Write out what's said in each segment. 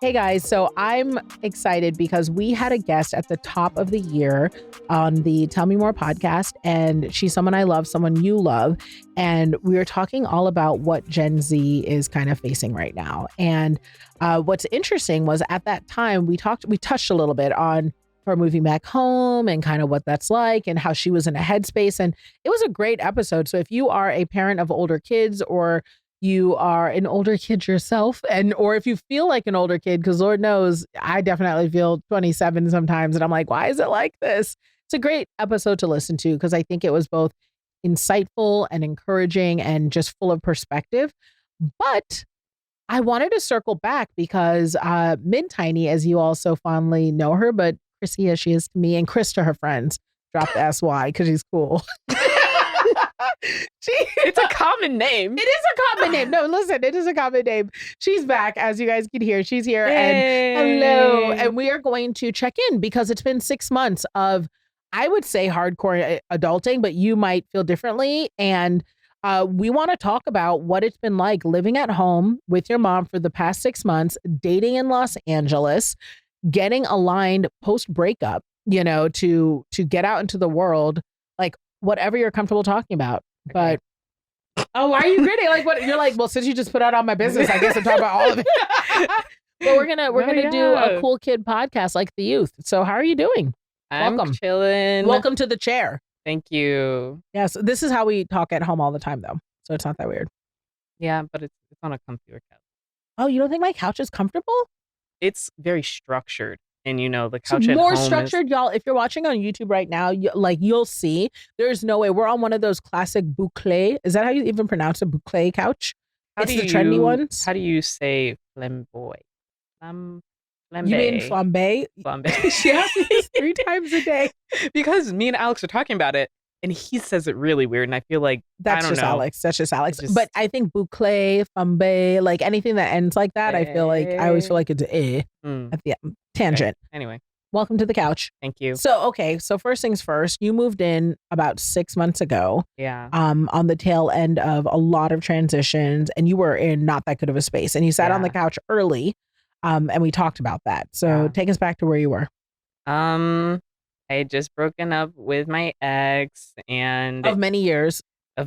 Hey guys, so I'm excited because we had a guest at the top of the year on the Tell Me More podcast, and she's someone I love, someone you love, and we were talking all about what Gen Z is kind of facing right now. And what's interesting was at that time we touched a little bit on her moving back home and kind of what that's like and how she was in a headspace, and it was a great episode. So if you are a parent of older kids or you are an older kid yourself, or if you feel like an older kid, because Lord knows I definitely feel 27 sometimes and I'm like, why is it like this? It's a great episode to listen to because I think it was both insightful and encouraging and just full of perspective. But I wanted to circle back because MidTiny, as you all so fondly know her, but Chrissy as she is to me and Kris to her friends, drop the SY because she's cool. It's a common name. It is a common name. No, listen, it is a common name. She's back, as you guys can hear. She's here. Yay. And hello. And we are going to check in because it's been 6 months of, I would say, hardcore adulting, but you might feel differently. And we want to talk about what it's been like living at home with your mom for the past 6 months, dating in Los Angeles, getting aligned post breakup, to get out into the world, like whatever you're comfortable talking about. Okay. But why are you grinning? Like, what you're like? Well, since you just put out all my business, I guess I'm talking about all of it. But we're gonna do a cool kid podcast like the youth. So how are you doing? I'm Welcome. chilling. Welcome to the chair. Thank you. Yes, this is how we talk at home all the time, though. So it's not that weird. Yeah, but it's on a comfier couch. Oh, you don't think my couch is comfortable? It's very structured. And the So couch at more home structured, y'all. If you're watching on YouTube right now, you'll see there's no way we're on one of those classic boucle. Is that how you even pronounce a boucle couch? It's the trendy ones. How do you say flamboy? Flambe. You mean flambe? Flambe. She asks me this 3 times a day. Because me and Alex are talking about it, and he says it really weird, and I feel like That's just Alex. That's just Alex. But I think boucle, flambe, like anything that ends like that, I always feel like it's at the tangent. Okay. Anyway, welcome to the couch. Thank you. So first things first, you moved in about 6 months ago. Yeah. On the tail end of a lot of transitions, and you were in not that good of a space, and you sat on the couch early, and we talked about that. So take us back to where you were. I had just broken up with my ex and of many years. Yeah.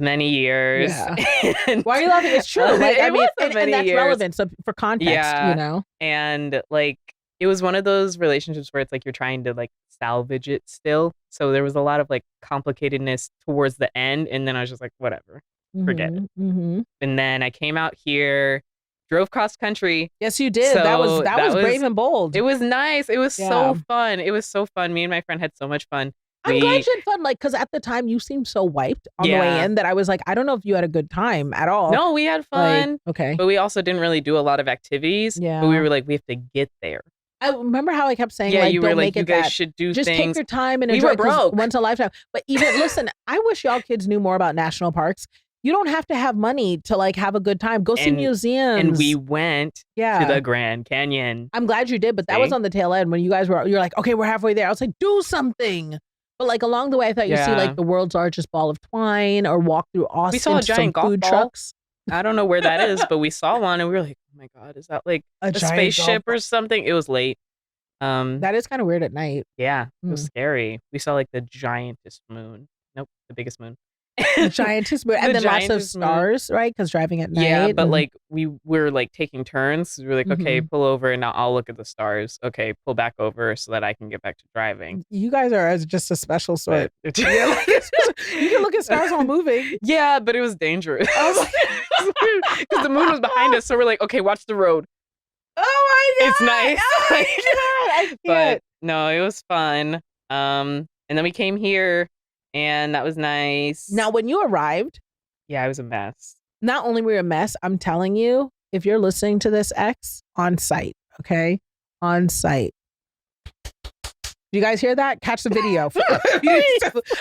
Why are you laughing? It's true. Like, I mean, and that's years. relevant. So for context, And like, it was one of those relationships where it's like you're trying to like salvage it still. So there was a lot of like complicatedness towards the end. And then I was just like, whatever, forget it. Mm-hmm. And then I came out here, drove cross country. Yes, you did. So that was brave and bold. It was nice. It was so fun. It was so fun. Me and my friend had so much fun. I'm glad you had fun. Like, because at the time you seemed so wiped on the way in that I was like, I don't know if you had a good time at all. No, we had fun. Like, okay. But we also didn't really do a lot of activities. Yeah. But we were like, we have to get there. I remember how I kept saying, you were like, you guys should do just things. Just take your time and we enjoy were broke. Once in a lifetime. But even, listen, I wish y'all kids knew more about national parks. You don't have to have money to like have a good time. Go see museums. And we went to the Grand Canyon. I'm glad you did, but that was on the tail end when you guys you're like, okay, we're halfway there. I was like, do something. But like along the way, I thought you'd see like the world's largest ball of twine or walk through Austin. We saw a giant golf food ball. trucks. I don't know where that is, but we saw one and we were like, oh my God, is that like a spaceship or something? It was late. That is kind of weird at night. Yeah, it was scary. We saw like the giantest moon. Nope, the biggest moon. The giantest moon. And then lots of stars, right? Because driving at night. Yeah, but like we were like taking turns. We were like, okay, pull over and now I'll look at the stars. Okay, pull back over so that I can get back to driving. You guys are just a special sort. You can look at stars while moving. Yeah, but it was dangerous. Because the moon was behind us. So we're like, okay, watch the road. Oh my God. It's nice. Oh my God. I can't. But no, it was fun. And then we came here and that was nice. Now, when you arrived. Yeah, I was a mess. Not only were you a mess, I'm telling you, if you're listening to this, X, on site, okay? On site. You guys hear that? Catch the video.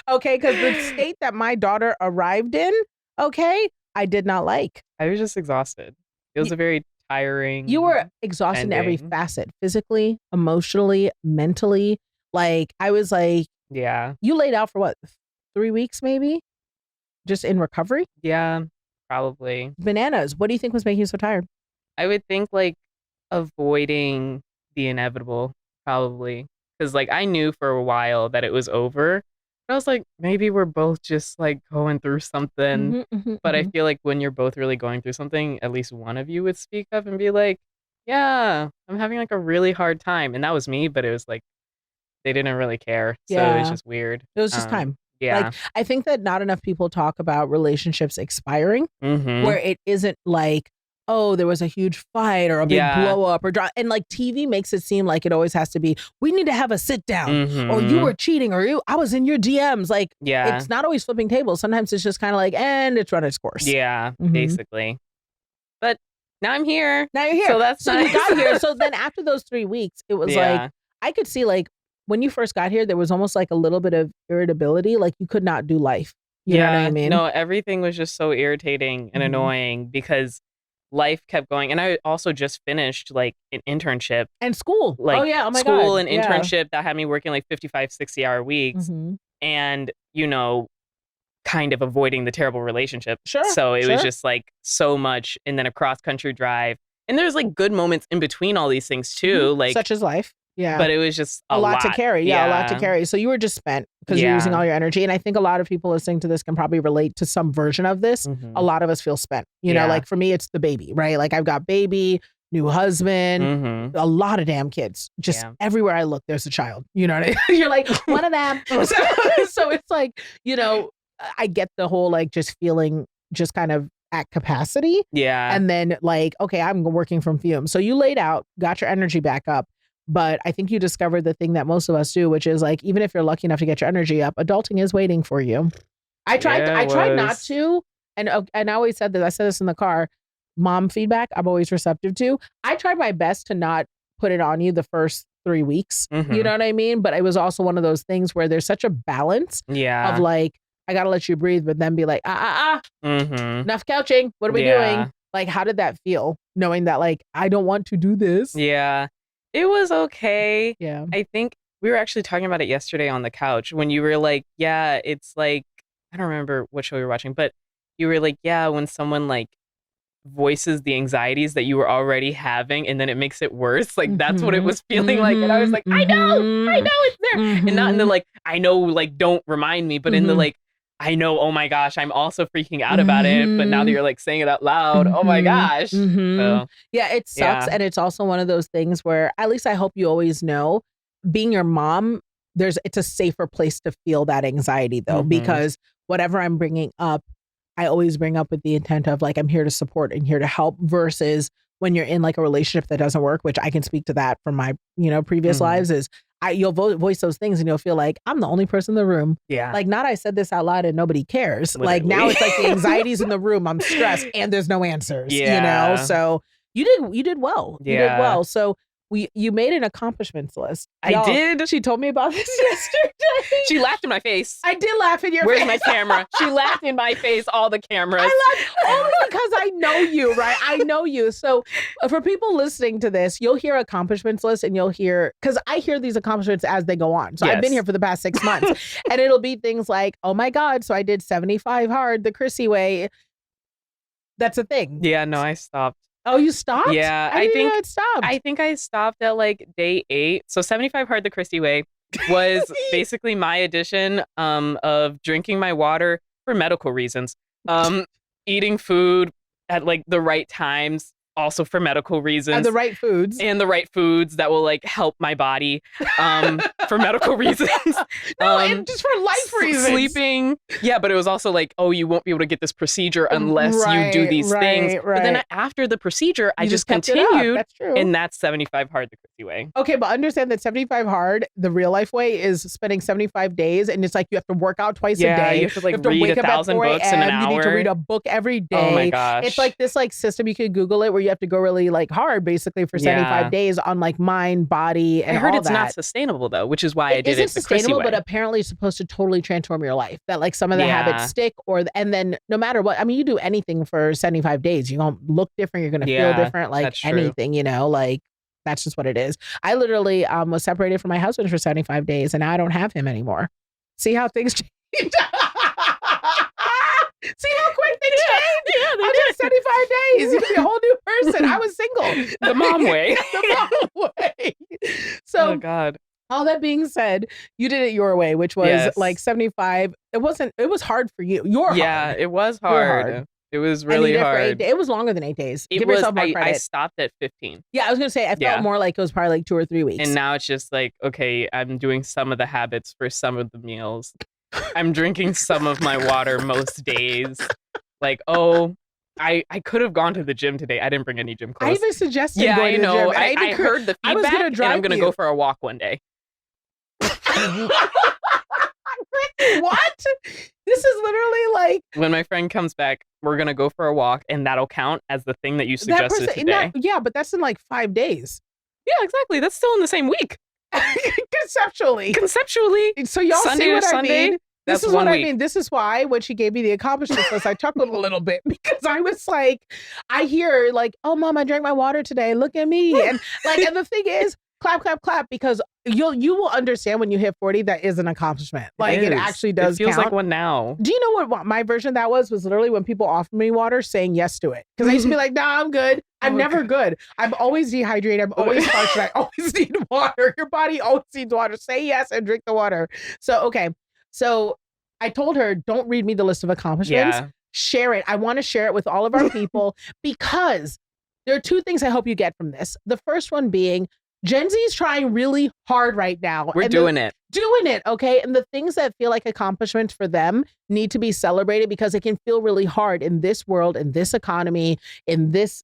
Okay, because the state that my daughter arrived in, okay, I did not like. I was just exhausted. It was a very tiring. You were exhausted in every facet, physically, emotionally, mentally. Like, I was like, yeah. You laid out for what, 3 weeks maybe? Just in recovery? Yeah, probably. Bananas. What do you think was making you so tired? I would think like avoiding the inevitable, probably. Because, like, I knew for a while that it was over. But I was like, maybe we're both just, like, going through something. But I feel like when you're both really going through something, at least one of you would speak up and be like, yeah, I'm having, like, a really hard time. And that was me, but it was like, they didn't really care. So it was Yeah. just weird. It was just time. Yeah. Like, I think that not enough people talk about relationships expiring, where it isn't like, oh, there was a huge fight or a big blow up or drop. And like TV makes it seem like it always has to be, we need to have a sit down or you were cheating or I was in your DMs. Like, it's not always flipping tables. Sometimes it's just kind of like, and it's run its course. Yeah, basically. But now I'm here. Now you're here. So that's nice. You got here. So then after those 3 weeks, it was like, I could see like when you first got here, there was almost like a little bit of irritability. Like you could not do life. You know what I mean? No, everything was just so irritating and annoying because life kept going. And I also just finished like an internship. And school. Like, oh my God. School and internship that had me working like 55, 60-hour weeks. And, you know, kind of avoiding the terrible relationship. So it was just like so much. And then a cross-country drive. And there's like good moments in between all these things too. Like such as life. Yeah. But it was just a lot to carry. A lot to carry. So you were just spent because you're using all your energy. And I think a lot of people listening to this can probably relate to some version of this. A lot of us feel spent. You know, like for me, it's the baby, right? Like I've got baby, new husband, a lot of damn kids. Just everywhere I look, there's a child. You know what I mean? You're like, one of them. So it's like, you know, I get the whole like just feeling just kind of at capacity. And then like, okay, I'm working from fumes. So you laid out, got your energy back up. But I think you discovered the thing that most of us do, which is like, even if you're lucky enough to get your energy up, adulting is waiting for you. I tried not to. And I always said this. I said this in the car. Mom feedback, I'm always receptive to. I tried my best to not put it on you the first 3 weeks. You know what I mean? But it was also one of those things where there's such a balance of like, I got to let you breathe, but then be like, enough couching. What are we doing? Like, how did that feel? Knowing that like, I don't want to do this. Yeah. It was okay. Yeah. I think we were actually talking about it yesterday on the couch when you were like, yeah, it's like, I don't remember what show you were watching, but you were like, yeah, when someone like voices the anxieties that you were already having and then it makes it worse. Like that's what it was feeling like. And I was like, I know it's there. And not in the like, I know, like, don't remind me, but in the like, I know, oh my gosh, I'm also freaking out about it. But now that you're like saying it out loud, oh my gosh. So, yeah, it sucks. And it's also one of those things where, at least I hope you always know, being your mom, it's a safer place to feel that anxiety though, because whatever I'm bringing up, I always bring up with the intent of like, I'm here to support and here to help, versus when you're in like a relationship that doesn't work, which I can speak to that from my, you know, previous lives, is you'll voice those things and you'll feel like I'm the only person in the room. Yeah. Like, not I said this out loud and nobody cares. Literally. Like now it's like the anxiety's in the room. I'm stressed and there's no answers, you know? So you did well. You did well. So you made an accomplishments list. I did. She told me about this yesterday. She laughed in my face. I did laugh in your face. Where's my camera? She laughed in my face, all the cameras. I laughed only because I know you, right? I know you. So for people listening to this, you'll hear accomplishments list and you'll hear, because I hear these accomplishments as they go on. So I've been here for the past 6 months and it'll be things like, oh my God, so I did 75 hard the Chrissy way. That's a thing. Yeah, no, I stopped. Oh, you stopped? Yeah, I think it stopped. I think I stopped at like day 8. So 75 hard the Christy way was basically my edition of drinking my water for medical reasons. Eating food at like the right times, also for medical reasons. And the right foods. And the right foods that will like help my body for medical reasons. No, and just for life reasons. Sleeping. Yeah, but it was also like, oh, you won't be able to get this procedure unless you do these things. But then after the procedure, I just continued. That's true. And that's 75 hard the Christy way. Okay, but understand that 75 hard, the real life way, is spending 75 days. And it's like you have to work out twice a day. You have to like read 1,000 books in an hour. You need to read a book every day. Oh my gosh. It's like this like system, you could Google it, where you have to go really like hard basically for 75 days on like mind, body, and all that. I heard it's not sustainable though, which is why I did it the Chrissy way. It isn't sustainable, but apparently it's supposed to totally transform your life. That like some of the habits stick, and then no matter what, I mean, you do anything for 75 days, you're gonna look different, you're gonna feel different, like anything, you know, like that's just what it is. I literally was separated from my husband for 75 days and now I don't have him anymore. See how things change? See how quick things change? Yeah, they I did. just 75 days. You can be a whole new person. I was single. The mom way. The mom way. So, Oh God. all that being said, you did it your way, which was Yes. like 75. It was hard for you. Yeah, hard. it was You're hard. It was And you really did it for hard. It was longer than 8 days. It Give was, yourself more I credit. stopped at 15. Yeah, I was going to say, I felt more like it was probably like 2 or 3 weeks. And now it's just like, okay, I'm doing some of the habits for some of the meals. I'm drinking some of my water most days. Like, I could have gone to the gym today. I didn't bring any gym clothes. I even suggested going to the gym. I heard the feedback, I was gonna drive and I'm going to go for a walk one day. What? This is literally like when my friend comes back, we're going to go for a walk, and that'll count as the thing that you suggested today. Yeah, but that's in like 5 days. Yeah, exactly. That's still in the same week. Conceptually. So y'all Sunday see what to I Sunday, mean? that's This is 1 what week. I mean. This is why when she gave me the accomplishments list, I chuckled a little bit because I was like, I hear like, oh mom, I drank my water today. Look at me. And like, and the thing is, clap, clap, clap, because you will understand when you hit 40 that is an accomplishment. Like it actually does. It feels count. like one now. Do you know what my version of that was literally when people offered me water, saying yes to it. Because I used to be like, nah, I'm good. I'm never good. I'm always dehydrated. I'm always parched. I always need water. Your body always needs water. Say yes and drink the water. So, okay. So I told her, don't read me the list of accomplishments. Yeah. Share it. I want to share it with all of our people because there are 2 things I hope you get from this. The first one being Gen Z is trying really hard right now. We're doing it. Doing it, okay? And the things that feel like accomplishments for them need to be celebrated because it can feel really hard in this world, in this economy, in this,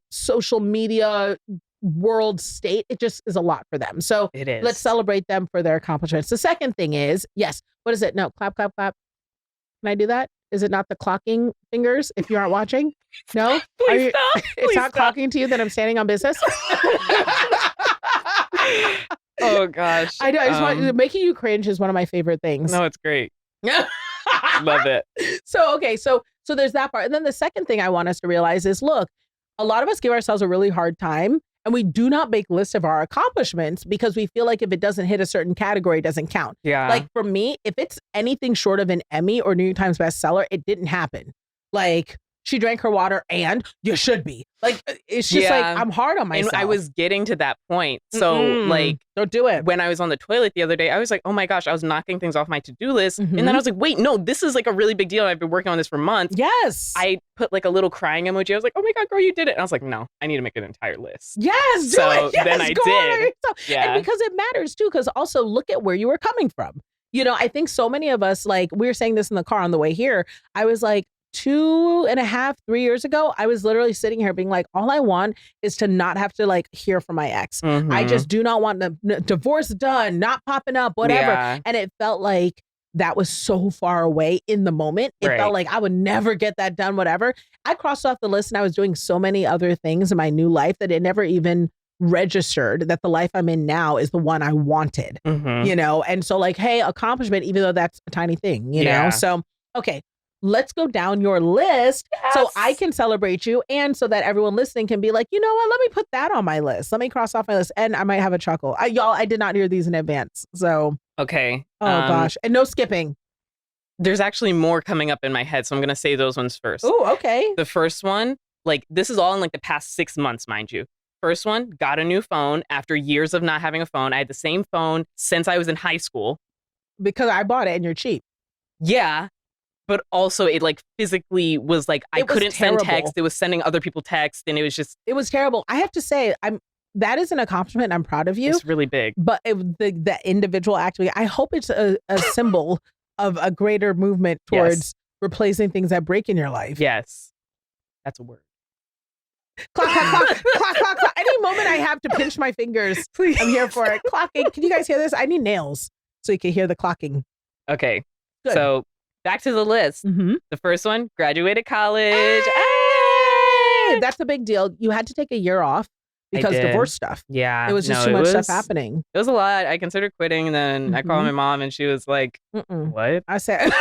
social media world state. It just is a lot for them. So It is. let's celebrate them for their accomplishments. The second thing is, yes, what is it? No, clap, clap, clap. Can I do that? Is it not the clocking fingers if you aren't watching? No? Please stop. It's not clocking to you that I'm standing on business? Oh gosh. I know. I just want making you cringe is one of my favorite things. No, it's great. Love it. So, okay. So there's that part. And then the second thing I want us to realize is, look, a lot of us give ourselves a really hard time and we do not make lists of our accomplishments because we feel like if it doesn't hit a certain category, it doesn't count. Yeah. Like for me, if it's anything short of an Emmy or New York Times bestseller, it didn't happen. Like she drank her water and you should be. Like, it's just like, I'm hard on myself. And I was getting to that point. So like, don't do it. When I was on the toilet the other day, I was like, oh my gosh, I was knocking things off my to-do list. And then I was like, wait, no, this is like a really big deal. I've been working on this for months. Yes. I put like a little crying emoji. I was like, oh my God, girl, you did it. And I was like, no, I need to make an entire list. Yes, do so it. Yes, then I go did. And because it matters too, because also look at where you were coming from. I think so many of us, like we were saying this in the car on the way here, I was like, 2.5, 3 years ago, I was literally sitting here being like, all I want is to not have to like hear from my ex. I just do not want the divorce done, not popping up, whatever. Yeah. And it felt like that was so far away in the moment. It felt like I would never get that done, whatever. I crossed off the list and I was doing so many other things in my new life that it never even registered that the life I'm in now is the one I wanted, And so like, hey, accomplishment, even though that's a tiny thing, you know? So, okay. Let's go down your list so I can celebrate you and so that everyone listening can be like, you know what? Let me put that on my list. Let me cross off my list and I might have a chuckle. I did not hear these in advance. So, okay. Oh gosh. And no skipping. There's actually more coming up in my head. So I'm going to say those ones first. Oh, okay. The first one, like this is all in like the past 6 months, mind you. First one, got a new phone after years of not having a phone. I had the same phone since I was in high school. Because I bought it and you're cheap. Yeah. But also it like physically was like, I couldn't send text. It was sending other people text and it was just. It was terrible. I have to say, that is an accomplishment. I'm proud of you. It's really big. But the individual act, I hope it's a symbol of a greater movement towards replacing things that break in your life. Yes. That's a word. Clock, clock, clock, clock, clock, clock. Any moment I have to pinch my fingers, please. I'm here for it. Clocking. Can you guys hear this? I need nails so you can hear the clocking. Okay. Good. So back to the list. The first one, graduated college. Hey! That's a big deal. You had to take a year off because divorce stuff. Yeah. It was just too much stuff happening. It was a lot. I considered quitting and then I called my mom and she was like, what? I said,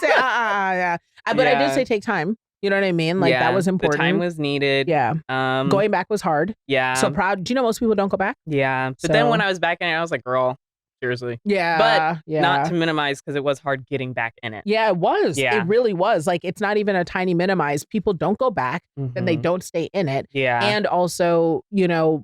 yeah. But I did say take time. You know what I mean? Like that was important. The time was needed. Yeah. Going back was hard. Yeah. So proud. Do you know most people don't go back? Yeah. But then when I was back in it, I was like, girl, Seriously. Yeah. But not to minimize, because it was hard getting back in it. Yeah, it was. Yeah. It really was. Like, it's not even a tiny minimize. People don't go back and they don't stay in it. Yeah. And also, you know,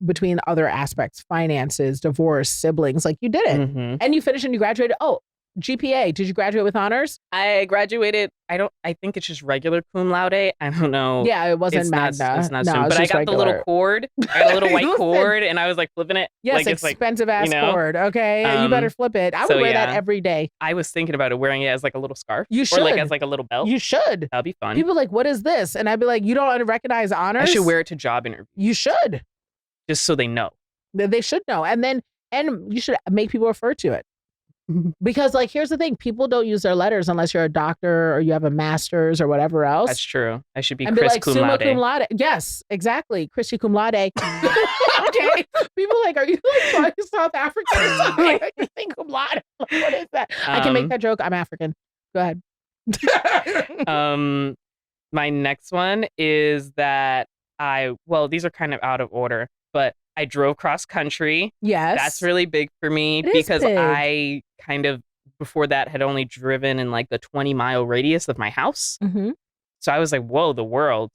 between other aspects, finances, divorce, siblings, like you did it. And you finished and you graduated. Oh, GPA. Did you graduate with honors? I graduated. I think it's just regular cum laude. I don't know. Yeah, it wasn't Magna. It's not no, soon. But I got regular. the little cord. I got a little white cord, and I was like flipping it. Yes, like, expensive ass you know? cord. Okay, you better flip it. I would wear that every day. I was thinking about it, wearing it as like a little scarf. You should. Or like as like a little belt. You should. That'd be fun. People are like, what is this? And I'd be like, you don't recognize honors? I should wear it to job interviews. You should. Just so they know. They should know. And you should make people refer to it. Because, like, here's the thing. People don't use their letters unless you're a doctor or you have a master's or whatever else. That's true. I should be and Kris like, cum summa laude. cum laude. Yes, exactly. Chrissy cum laude. Okay. People are like, are you like South African or something? Like, you think cum laude? What is that? I can make that joke. I'm African. Go ahead. My next one is that these are kind of out of order, but I drove cross country. Yes. That's really big for me because I kind of, before that, had only driven in like the 20-mile radius of my house. So I was like, whoa, the world.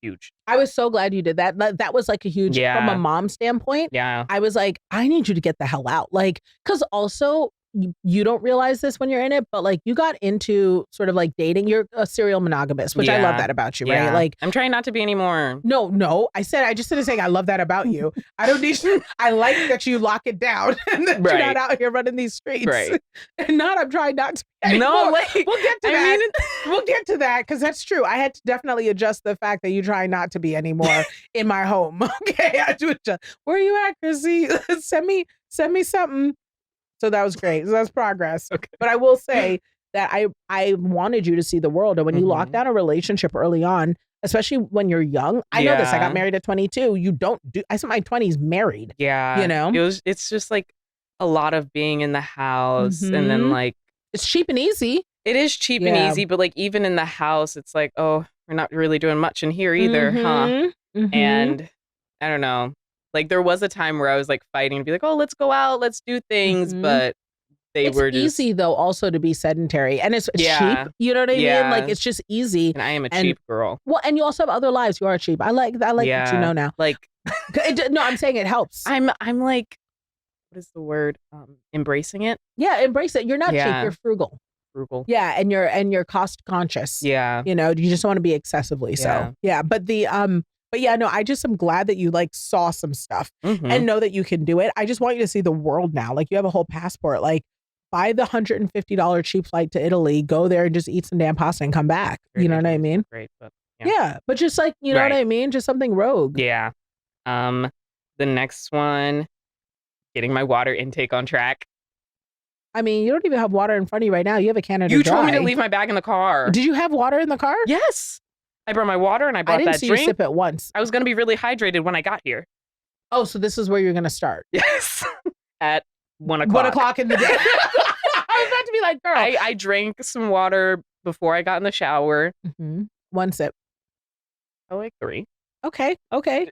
Huge. I was so glad you did that. That was like a huge, from a mom standpoint. Yeah. I was like, I need you to get the hell out. Like, because also, you don't realize this when you're in it, but like you got into sort of like dating. You're a serial monogamist, which I love that about you, right? Like, I'm trying not to be anymore. No. I just started saying I love that about you. I don't need you. I like that you lock it down and that you're not out here running these streets. Right. And I'm trying not to be anymore. No, like, we'll get to that. We'll get to that because that's true. I had to definitely adjust the fact that you try not to be anymore in my home. Okay, I do adjust. Where are you at, Chrissy? Send me something. So that was great. So that's progress. Okay. But I will say that I wanted you to see the world. And when you lock down a relationship early on, especially when you're young, I know this. I got married at 22. I spent my 20s married. Yeah. You know? It's just like a lot of being in the house and then like. It's cheap and easy. It is cheap and easy. But like even in the house, it's like, oh, we're not really doing much in here either, huh? And I don't know. Like, there was a time where I was like fighting to be like, oh, let's go out, let's do things. But it's easy though, also to be sedentary, and it's cheap. You know what I mean? Like, it's just easy. And I am a cheap girl. Well, and you also have other lives. You are cheap. I like that you know now. Like, no, I'm saying it helps. I'm like, what is the word? Embracing it. Yeah, embrace it. You're not cheap. You're frugal. Yeah, and you're cost conscious. Yeah. You know, you just want to be excessively so. Yeah, but no, I just am glad that you like saw some stuff and know that you can do it. I just want you to see the world now. Like, you have a whole passport. Like, buy the $150 cheap flight to Italy, go there and just eat some damn pasta and come back. You know what I mean? Great, but but just like, you know what I mean? Just something rogue. Yeah. The next one, getting my water intake on track. I mean, you don't even have water in front of you right now. You have a Canada Dry. You told me to leave my bag in the car. Did you have water in the car? Yes. I brought my water and I brought that drink. I didn't see you sip it once. I was going to be really hydrated when I got here. Oh, so this is where you're going to start? Yes. At 1 o'clock. 1 o'clock in the day. I was about to be like, girl. I drank some water before I got in the shower. One sip. Oh, like 3. Okay.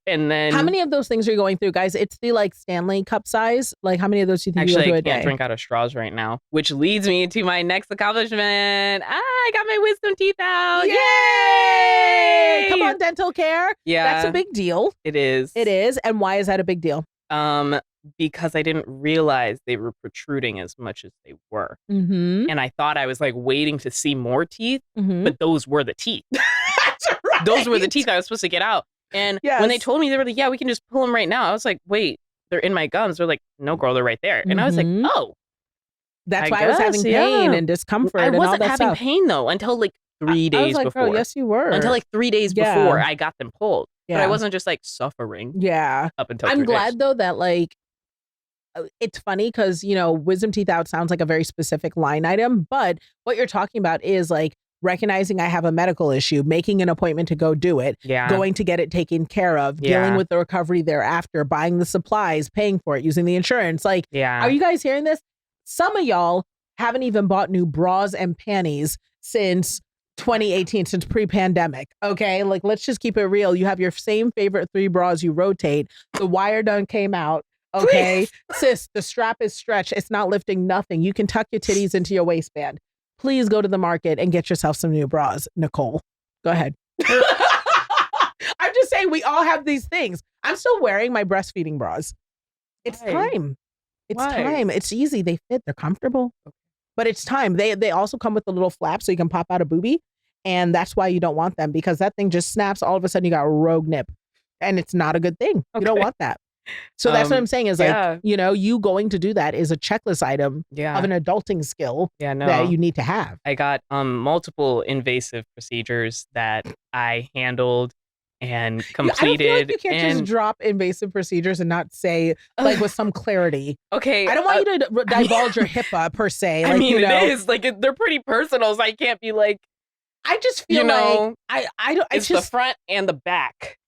And then how many of those things are you going through, guys? It's the like Stanley cup size. Like, how many of those do you think you go through a day? I can't drink out of straws right now, which leads me to my next accomplishment. I got my wisdom teeth out. Yay! Come on, dental care. Yeah, that's a big deal. It is. And why is that a big deal? Because I didn't realize they were protruding as much as they were, and I thought I was like waiting to see more teeth, but those were the teeth. That's right. Those were the teeth I was supposed to get out. And when they told me, they were like, yeah, we can just pull them right now. I was like, wait, they're in my gums. They're like, no, girl, they're right there. And I was like, oh. That's why I was having pain and discomfort. I wasn't and all that having stuff. pain, though, until like 3 days I was like, before. Girl, yes, you were. Until like 3 days before I got them pulled. Yeah. But I wasn't just like suffering. Yeah. Up until I'm 3 glad, days. though, that like, it's funny because, you know, wisdom teeth out sounds like a very specific line item. But what you're talking about is like, recognizing I have a medical issue, making an appointment to go do it, going to get it taken care of, dealing with the recovery thereafter, buying the supplies, paying for it, using the insurance. Like, are you guys hearing this? Some of y'all haven't even bought new bras and panties since 2018, since pre-pandemic. Okay, like, let's just keep it real. You have your same favorite 3 bras you rotate. The wire done came out. Okay. Sis, the strap is stretched. It's not lifting nothing. You can tuck your titties into your waistband. Please go to the market and get yourself some new bras. Nicole, go ahead. I'm just saying we all have these things. I'm still wearing my breastfeeding bras. It's time. It's time. It's easy. They fit. They're comfortable. But it's time. They also come with a little flap so you can pop out a boobie. And that's why you don't want them, because that thing just snaps. All of a sudden you got a rogue nip. And it's not a good thing. You don't want that. So that's what I'm saying is like, you know, you going to do that is a checklist item of an adulting skill that you need to have. I got multiple invasive procedures that I handled and completed. I feel like you can't just drop invasive procedures and not say like with some clarity. Okay. I don't want you to divulge your HIPAA per se. Like, I mean, you know, it is like they're pretty personal, so I can't be like. I just feel like I don't. It's just the front and the back.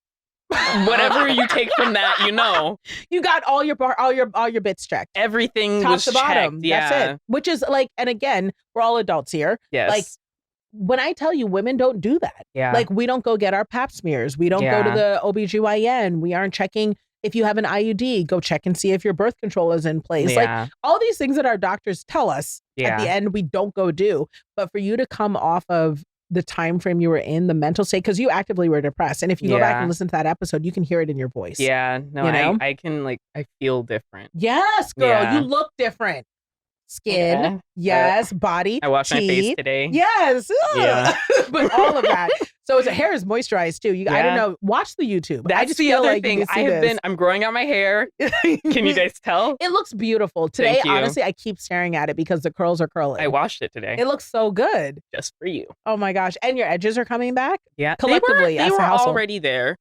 Whatever you take from that, you know, you got all your bits checked. Everything top was to bottom. Checked. Yeah. That's it. Which is like, and again, we're all adults here. Yes. Like when I tell you, women don't do that. Yeah. Like we don't go get our pap smears. We don't go to the OBGYN. We aren't checking if you have an IUD. Go check and see if your birth control is in place. Like all these things that our doctors tell us at the end, we don't go do. But for you to come off of the time frame you were in, the mental state, because you actively were depressed. And if you go back and listen to that episode, you can hear it in your voice. Yeah. No, you know? I can like, I feel different. Yes, girl. You look different. Skin. Yes. Body. I washed my face today. Yes. Yeah. But all of that. So the hair is moisturized too. I don't know. Watch the YouTube. That's I just the feel other like thing. I'm growing out my hair. Can you guys tell? It looks beautiful. Today, honestly, I keep staring at it because the curls are curling. I washed it today. It looks so good. Just for you. Oh my gosh. And your edges are coming back? Yeah. Collectively, they were already there.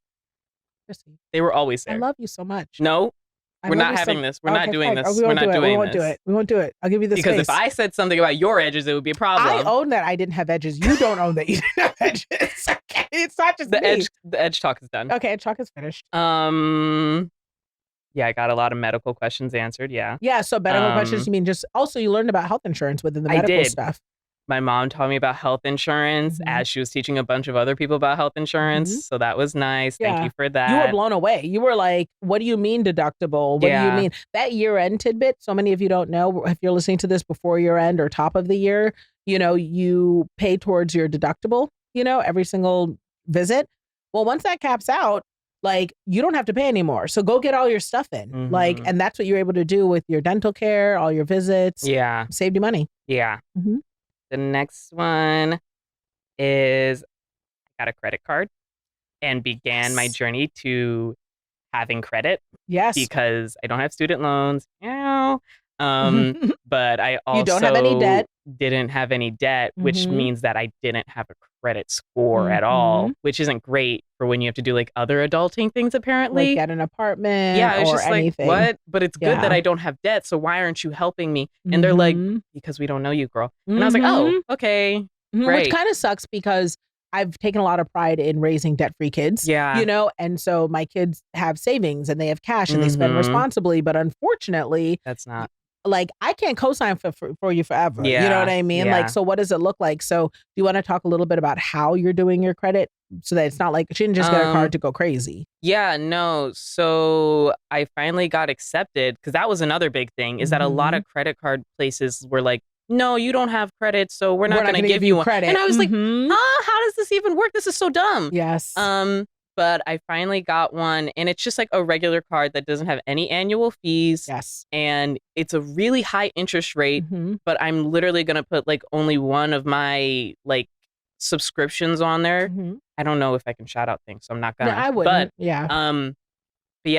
Chrissy, they were always there. I love you so much. No. We're not having this. We're not doing this. We're not doing this. We won't do it. We won't do it. I'll give you this because if I said something about your edges, it would be a problem. I own that I didn't have edges. You don't own that you didn't have edges. Okay. It's not just the me. edge. The edge talk is done. Okay, edge talk is finished. Yeah, I got a lot of medical questions answered. Yeah. Yeah. So medical questions. You mean just also you learned about health insurance within the medical stuff. My mom taught me about health insurance as she was teaching a bunch of other people about health insurance. So that was nice. Yeah. Thank you for that. You were blown away. You were like, what do you mean deductible? What do you mean? That year-end tidbit, so many of you don't know, if you're listening to this before year-end or top of the year, you know, you pay towards your deductible, you know, every single visit. Well, once that caps out, like you don't have to pay anymore. So go get all your stuff in. Like, and that's what you're able to do with your dental care, all your visits. Yeah. Saved you money. Yeah. The next one is I got a credit card and began my journey to having credit. Yes. Because I don't have student loans. But I also you don't have any debt. Didn't have any debt, which means that I didn't have a credit score at all, which isn't great for when you have to do like other adulting things, apparently. Like get an apartment it's or just anything. Like, what? But it's good that I don't have debt, so why aren't you helping me? And they're like, because we don't know you, girl. And I was like, oh, okay, great. Which kind of sucks because I've taken a lot of pride in raising debt-free kids. Yeah. You know, and so my kids have savings and they have cash and they spend responsibly. But unfortunately, that's not. Like I can't co-sign for you forever. Yeah. You know what I mean? Yeah. Like, so what does it look like? So do you want to talk a little bit about how you're doing your credit so that it's not like she didn't just get a card to go crazy? Yeah, no. So I finally got accepted because that was another big thing is that a lot of credit card places were like, no, you don't have credit, so we're not going to give you one. Credit. And I was like, how does this even work? This is so dumb. Yes. But I finally got one and it's just like a regular card that doesn't have any annual fees. Yes. And it's a really high interest rate, but I'm literally going to put like only one of my like subscriptions on there. I don't know if I can shout out things, so I'm not going to. No, I wouldn't. But yeah,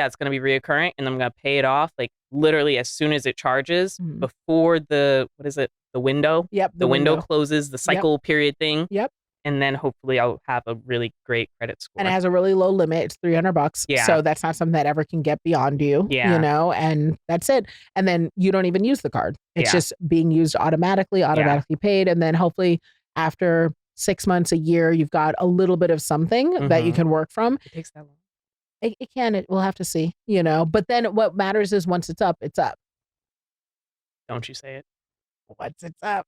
it's going to be reoccurring and I'm going to pay it off like literally as soon as it charges before the, what is it? The window. Yep. The window closes, the cycle period thing. Yep. And then hopefully I'll have a really great credit score. And it has a really low limit. It's $300. Yeah. So that's not something that ever can get beyond you. Yeah. You know, and that's it. And then you don't even use the card. It's just being used automatically paid. And then hopefully after 6 months, a year, you've got a little bit of something that you can work from. It takes that long. It can. We'll have to see, you know. But then what matters is once it's up, it's up. Don't you say it. Once it's up.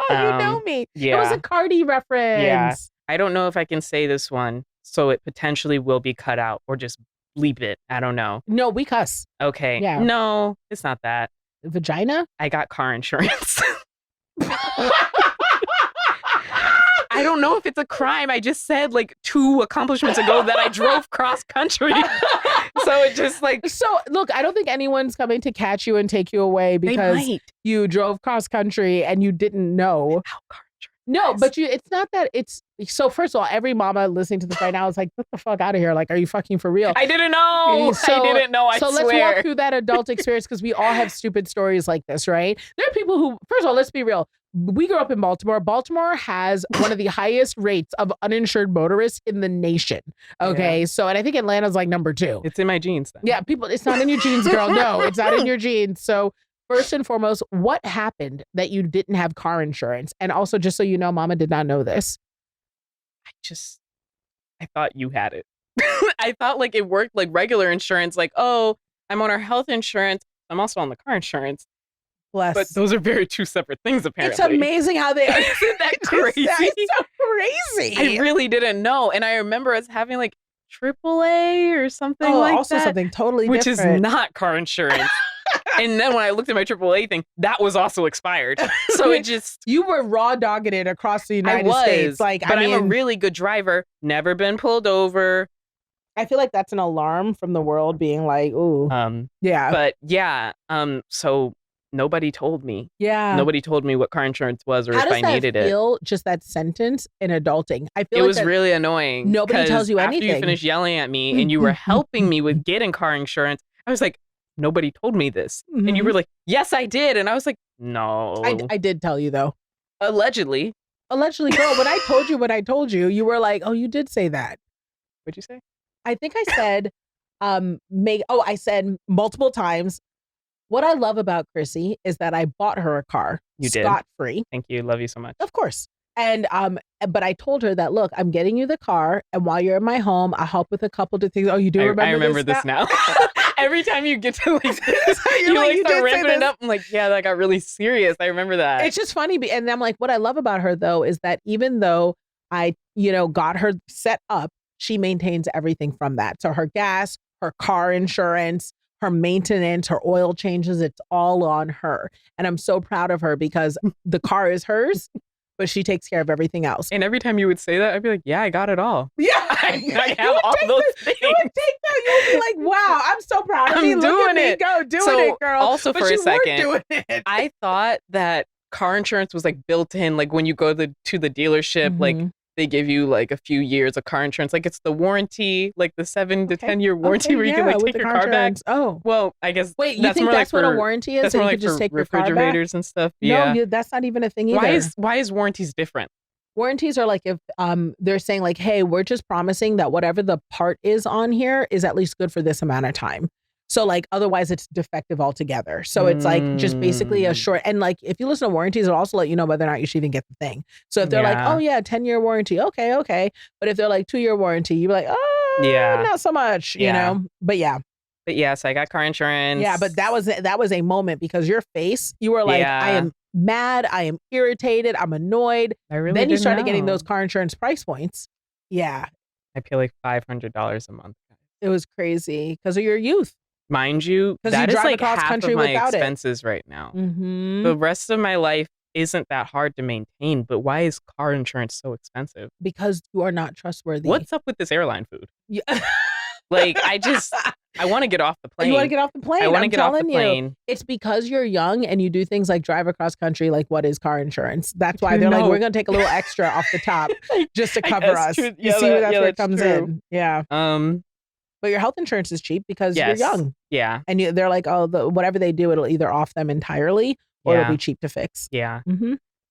You know me. Yeah. It was a Cardi reference. Yeah. I don't know if I can say this one, so it potentially will be cut out or just bleep it. I don't know. No, we cuss. Okay. Yeah. No, it's not that. Vagina? I got car insurance. I don't know if it's a crime. I just said like 2 accomplishments ago that I drove cross country. So it just like. So look, I don't think anyone's coming to catch you and take you away because you drove cross country and you didn't know. No, but it's not that it's so. First of all, every mama listening to this right now is like, "Get the fuck out of here! Like, are you fucking for real?" I didn't know. I didn't know. I swear. So let's walk through that adult experience because we all have stupid stories like this, right? There are people who, first of all, let's be real. We grew up in Baltimore. Baltimore has one of the highest rates of uninsured motorists in the nation. Okay, so and I think Atlanta's like number 2. It's in my genes. Then. Yeah, people. It's not in your genes, girl. No, it's not in your genes. So. First and foremost, what happened that you didn't have car insurance? And also, just so you know, Mama did not know this. I thought you had it. I thought like it worked like regular insurance. Like, oh, I'm on our health insurance. I'm also on the car insurance. Bless. But those are very 2 separate things, apparently. It's amazing how they are. Isn't that crazy? It's so crazy. I really didn't know. And I remember us having like AAA or something like also that. Something totally which different. Is not car insurance. And then when I looked at my AAA thing, that was also expired. So it just... You were raw dogging it across the United States. Like, but I'm a really good driver. Never been pulled over. I feel like that's an alarm from the world being like, ooh. Yeah. But yeah. So nobody told me. Yeah. Nobody told me what car insurance was or if I needed it. How does that feel, just that sentence in adulting? I feel it was really annoying. Nobody tells you anything. After you finished yelling at me and you were helping me with getting car insurance, I was like, nobody told me this. And you were like, yes, I did. And I was like, no. I did tell you, though. Allegedly. Allegedly, girl, when I told you what I told you, you were like, oh, you did say that. What'd you say? I think I said, I said multiple times, what I love about Chrissy is that I bought her a car. You did. Scot-free. Thank you. Love you so much. Of course. And but I told her that, look, I'm getting you the car, and while you're in my home, I'll help with a couple of things. Oh, you do remember this? I remember this now. Every time you get to like this, you like start ramping it up. I'm like, yeah, that got really serious. I remember that. It's just funny. And I'm like, what I love about her, though, is that even though I, got her set up, she maintains everything from that. So her gas, her car insurance, her maintenance, her oil changes, it's all on her. And I'm so proud of her because the car is hers. But she takes care of everything else. And every time you would say that, I'd be like, yeah, I got it all. Yeah. I have all those things. You would take that. You would be like, wow, I'm so proud of you. I'm doing it. Doing it, girl. Also, but for a second, I thought that car insurance was like built in, like when you go to the dealership, like they give you like a few years of car insurance. Like it's the warranty, like the 7 to 10 year warranty where you can like take your car back. Oh, well, I guess. Wait, you think that's what a warranty is? That's more like for refrigerators and stuff. Yeah. No, that's not even a thing either. Why is warranties different? Warranties are like if they're saying like, hey, we're just promising that whatever the part is on here is at least good for this amount of time. So like otherwise it's defective altogether. So it's like just basically a short, and like if you listen to warranties, it'll also let you know whether or not you should even get the thing. So if they're like, oh yeah, 10-year warranty, okay. But if they're like 2-year warranty, you're like, oh yeah, not so much, you know. But yeah. But yeah, so I got car insurance. Yeah, but that was a moment because your face, you were like, I am mad, I am irritated, I'm annoyed. Then you started getting those car insurance price points. Yeah. I pay like $500 a month. It was crazy because of your youth. Mind you, that is like half of my expenses right now. The rest of my life isn't that hard to maintain, but why is car insurance so expensive? Because you are not trustworthy. What's up with this airline food? Yeah. Like, I want to get off the plane. You want to get off the plane? I want to get off the plane. It's because you're young and you do things like drive across country. Like, what is car insurance? That's why they're like, we're going to take a little extra off the top just to cover us. True. You see where it comes in. Yeah. But your health insurance is cheap because you're young. Yeah. And they're like, oh, whatever they do, it'll either off them entirely or it'll be cheap to fix. Yeah.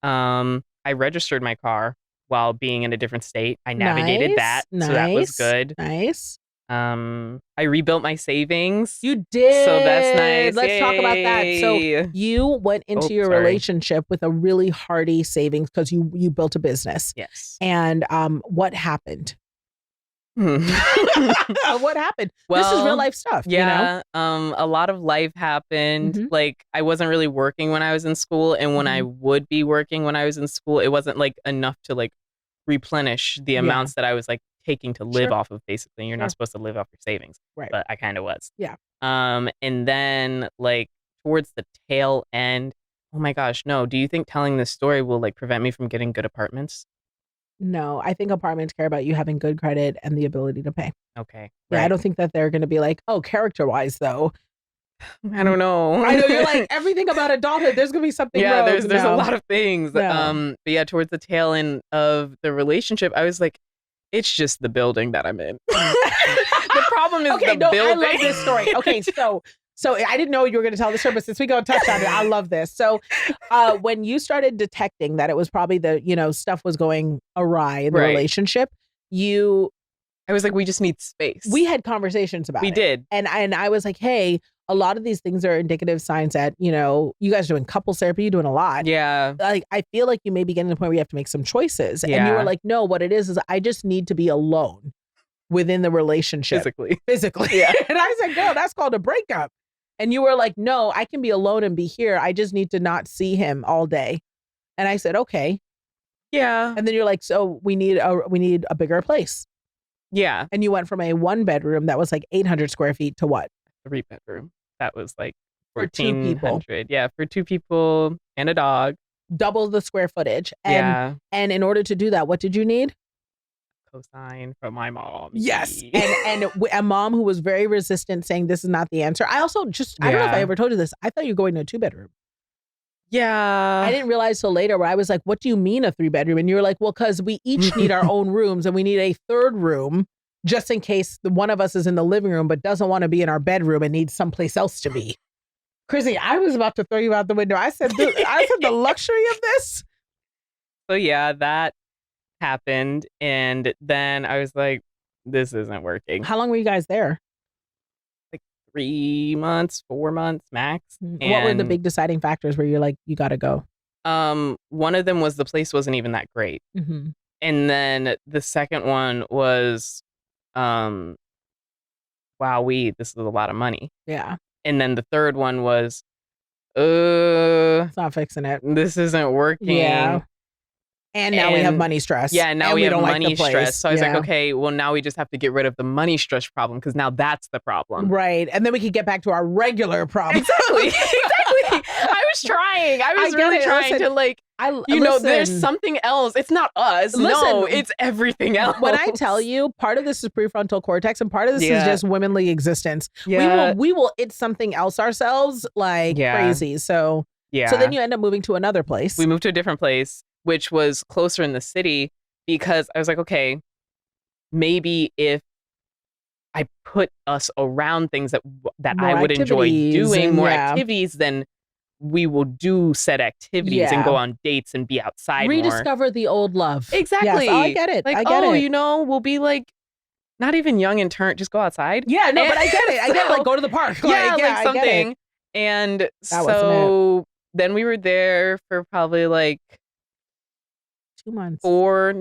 I registered my car while being in a different state. I navigated that. So that was good. Nice. I rebuilt my savings. You did. So that's nice. Let's talk about that. So you went into your relationship with a really hearty savings because you built a business. Yes. And what happened? What happened? Well, this is real life stuff. Yeah. A lot of life happened. Like I wasn't really working when I was in school, and when I would be working when I was in school, it wasn't like enough to like replenish the amounts that I was like taking to live Sure. off of, basically. You're Sure. not supposed to live off your savings. Right. But I kind of was. Yeah. And then like towards the tail end, oh my gosh, no. Do you think telling this story will like prevent me from getting good apartments? No, I think apartments care about you having good credit and the ability to pay. Okay. Yeah, I right. don't think that they're going to be like, oh, character-wise, though. I don't know. I know you're like, everything about adulthood, there's going to be something Yeah, rogue. there's a lot of things. No. But yeah, towards the tail end of the relationship, I was like, it's just the building that I'm in. The problem is the building. I love this story. Okay, so I didn't know you were going to tell the story, but since we go touch on it, I love this. So when you started detecting that it was probably the, stuff was going awry in the relationship, I was like, we just need space. We had conversations about it. We did. And I was like, hey, a lot of these things are indicative signs that, you guys are doing couples therapy, you're doing a lot. Yeah. Like, I feel like you may be getting to the point where you have to make some choices. Yeah. And you were like, no, what it is I just need to be alone within the relationship. Physically. Yeah. And I said, girl, that's called a breakup. And you were like, no, I can be alone and be here. I just need to not see him all day. And I said, okay. Yeah. And then you're like, so we need a bigger place. Yeah. And you went from a 1-bedroom that was like 800 square feet to what? 3-bedroom. That was like For 2 people. Yeah, for 2 people and a dog. Double the square footage. And in order to do that, what did you need? Cosign from my mom. Yes. and a mom who was very resistant, saying this is not the answer. I also I don't know if I ever told you this. I thought you were going to a 2-bedroom. Yeah. I didn't realize till later where I was like, what do you mean a 3-bedroom? And you were like, well, because we each need our own rooms and we need a 3rd room just in case one of us is in the living room but doesn't want to be in our bedroom and needs someplace else to be. Chrissy, I was about to throw you out the window. I said the luxury of this. So yeah, that happened. And then I was like, this isn't working. How long were you guys there? Like 3 months, 4 months max. What were the big deciding factors where you're like, you got to go? One of them was the place wasn't even that great. Mm-hmm. And then the second one was, wowee, this is a lot of money. Yeah. And then the third one was, it's not fixing it. This isn't working. Yeah. And now we have money stress. Yeah, now we have money stress. So I was like, Yeah. okay, well, now we just have to get rid of the money stress problem because now that's the problem. Right. And then we can get back to our regular problem. Exactly. I was trying. I was really trying to like, there's something else. It's not us. No, it's everything else. When I tell you, part of this is prefrontal cortex and part of this is just womanly existence. Yeah. We will it's something else ourselves like crazy. So then you end up moving to another place. We moved to a different place, which was closer in the city because I was like, okay, maybe if I put us around things that I would enjoy doing, more activities, then we will do said activities and go on dates and be outside Rediscover the old love. Exactly. Yes, I get it. Like, I get it. We'll be like, not even young and turn, just go outside. Yeah, no, but I get it. I get it. Like, go to the park. Like something. And so then we were there for probably like 2 months. 4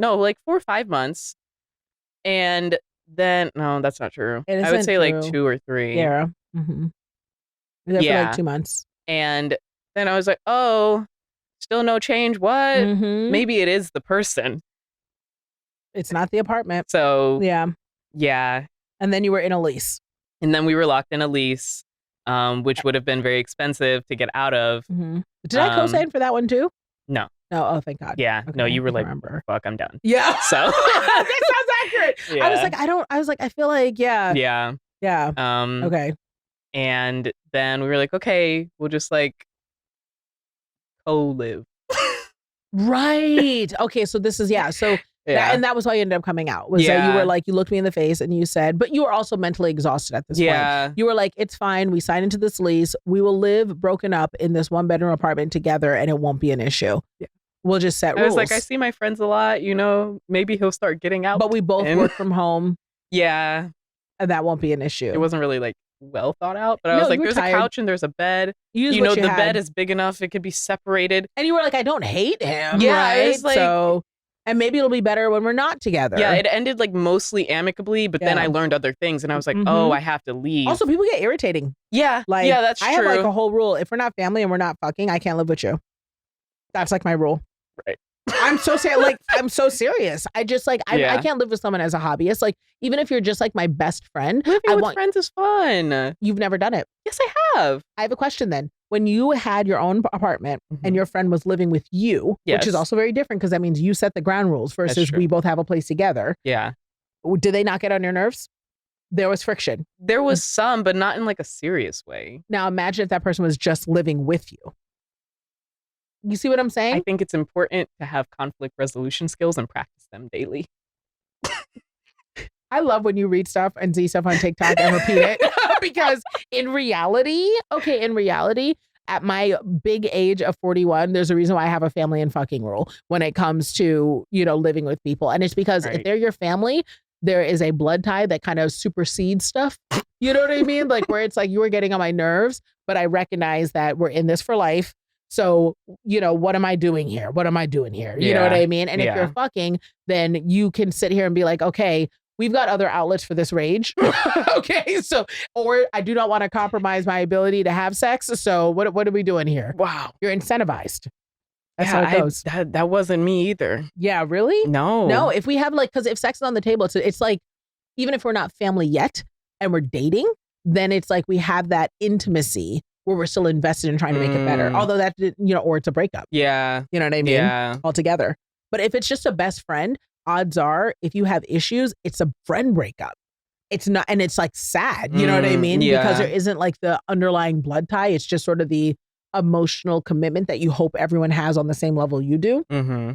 or 5 months. And then, no, that's not true. I would say like 2 or 3. Yeah. Mm-hmm. We were there for like 2 months. And then I was like, oh, still no change. What? Mm-hmm. Maybe it is the person. It's not the apartment. So yeah. And then you were in a lease. And then we were locked in a lease, which would have been very expensive to get out of. Mm-hmm. Did I co-sign for that one too? No. Oh, thank God. Yeah. Okay, no, you were like, remember. fuck, I'm done. Yeah. So that sounds accurate. Yeah. I was like, I feel like, yeah. Yeah. Okay. And then we were like, okay, we'll just like co-live. Right. Okay. So this is, So that was why you ended up coming out was that you were like, you looked me in the face and you said, but you were also mentally exhausted at this point. You were like, it's fine. We signed into this lease. We will live broken up in this 1-bedroom apartment together and it won't be an issue. Yeah. We'll just set rules. I was like, I see my friends a lot, maybe he'll start getting out. But we both work from home. Yeah. And that won't be an issue. It wasn't really like well thought out, but I was like, there's a couch and there's a bed. The bed is big enough. It could be separated. And you were like, I don't hate him. Yeah. Right? I was like, and maybe it'll be better when we're not together. Yeah, it ended like mostly amicably, but then I learned other things and I was like, oh, I have to leave. Also, people get irritating. Yeah. Like, that's true. I have like a whole rule. If we're not family and we're not fucking, I can't live with you. That's like my rule. Right. I'm so serious. Like, I'm so serious. I just like, I can't live with someone as a hobbyist. Like, even if you're just like my best friend. Living with friends is fun. You've never done it. Yes, I have. I have a question then. When you had your own apartment and your friend was living with you, which is also very different because that means you set the ground rules versus we both have a place together. Yeah. Did they not get on your nerves? There was friction. There was some, but not in like a serious way. Now imagine if that person was just living with you. You see what I'm saying? I think it's important to have conflict resolution skills and practice them daily. I love when you read stuff and see stuff on TikTok and repeat it because in reality, at my big age of 41, there's a reason why I have a family and fucking rule when it comes to, living with people. And it's because if they're your family, there is a blood tie that kind of supersedes stuff. You know what I mean? Like where it's like you were getting on my nerves, but I recognize that we're in this for life. So, what am I doing here? What am I doing here? You know what I mean? And if you're fucking, then you can sit here and be like, okay, we've got other outlets for this rage. Okay. So, or I do not want to compromise my ability to have sex. So what are we doing here? Wow. You're incentivized. That's how it goes. That wasn't me either. Yeah. Really? No. If we have because if sex is on the table, it's like, even if we're not family yet and we're dating, then it's like we have that intimacy where we're still invested in trying to make it better. Although that, or it's a breakup. Yeah. You know what I mean? Yeah. Altogether. But if it's just a best friend, odds are if you have issues, it's a friend breakup. It's not, and it's like sad. You know what I mean? Yeah. Because there isn't like the underlying blood tie. It's just sort of the emotional commitment that you hope everyone has on the same level you do. Mm-hmm.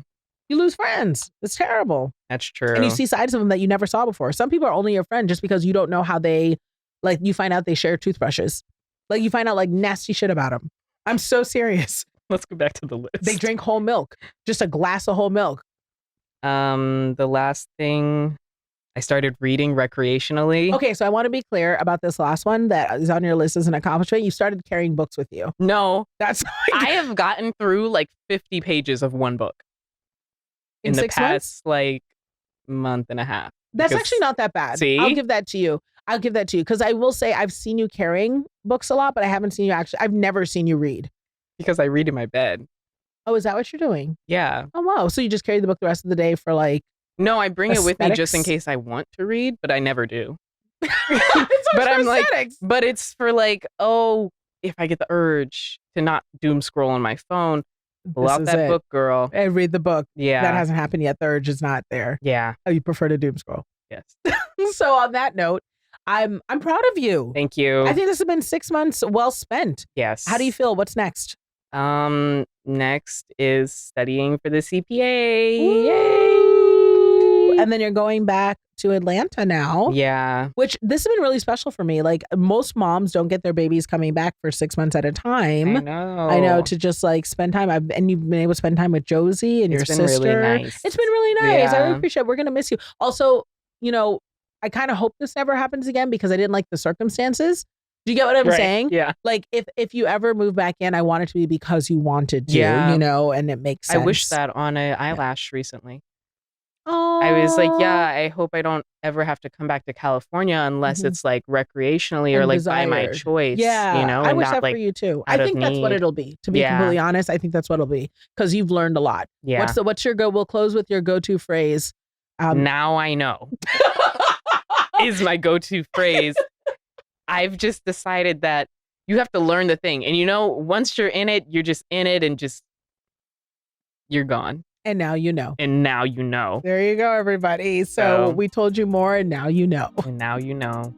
You lose friends. It's terrible. That's true. And you see sides of them that you never saw before. Some people are only your friend just because you don't know how they, like you find out they share toothbrushes. Like you find out like nasty shit about them. I'm so serious. Let's go back to the list. They drink whole milk, just a glass of whole milk. The last thing I started reading recreationally. Okay, so I want to be clear about this last one that is on your list as an accomplishment. You started carrying books with you. No. That's I have gotten through like 50 pages of one book in the 6 past months? Like month and a half. That's actually not that bad. See? I'll give that to you. Because I will say I've seen you carrying books a lot, but I haven't seen you I've never seen you read. Because I read in my bed. Oh, is that what you're doing? Yeah. Oh, wow. So you just carry the book the rest of the day for like No, I bring it with me just in case I want to read, but I never do. But I'm like, but it's for like, if I get the urge to not doom scroll on my phone, pull out that book, girl. And read the book. Yeah. That hasn't happened yet. The urge is not there. Yeah. Oh, you prefer to doom scroll. Yes. So on that note, I'm proud of you. Thank you. I think this has been 6 months well spent. Yes. How do you feel? What's next? Next is studying for the CPA. Ooh. Yay! And then you're going back to Atlanta now. Yeah. Which this has been really special for me. Like most moms don't get their babies coming back for 6 months at a time. I know to just like spend time. And you've been able to spend time with Josie and your sister. Really nice. It's been really nice. Yeah. I really appreciate it. We're gonna miss you. Also, I kind of hope this never happens again because I didn't like the circumstances. Do you get what I'm saying? Yeah. Like if you ever move back in, I want it to be because you wanted to, and it makes sense. I wish that on an eyelash recently. Oh. I was like, I hope I don't ever have to come back to California unless it's like recreationally or like by my choice. Yeah. And I wish not that like for you too. I think that's what it'll be. To be completely honest, I think that's what it'll be because you've learned a lot. Yeah. What's your go? We'll close with your go-to phrase. Now I know. Is my go-to phrase. I've just decided that you have to learn the thing. And once you're in it, you're just in it and just you're gone. And now you know. And now you know. There you go, everybody. So we told you more and now you know. And now you know.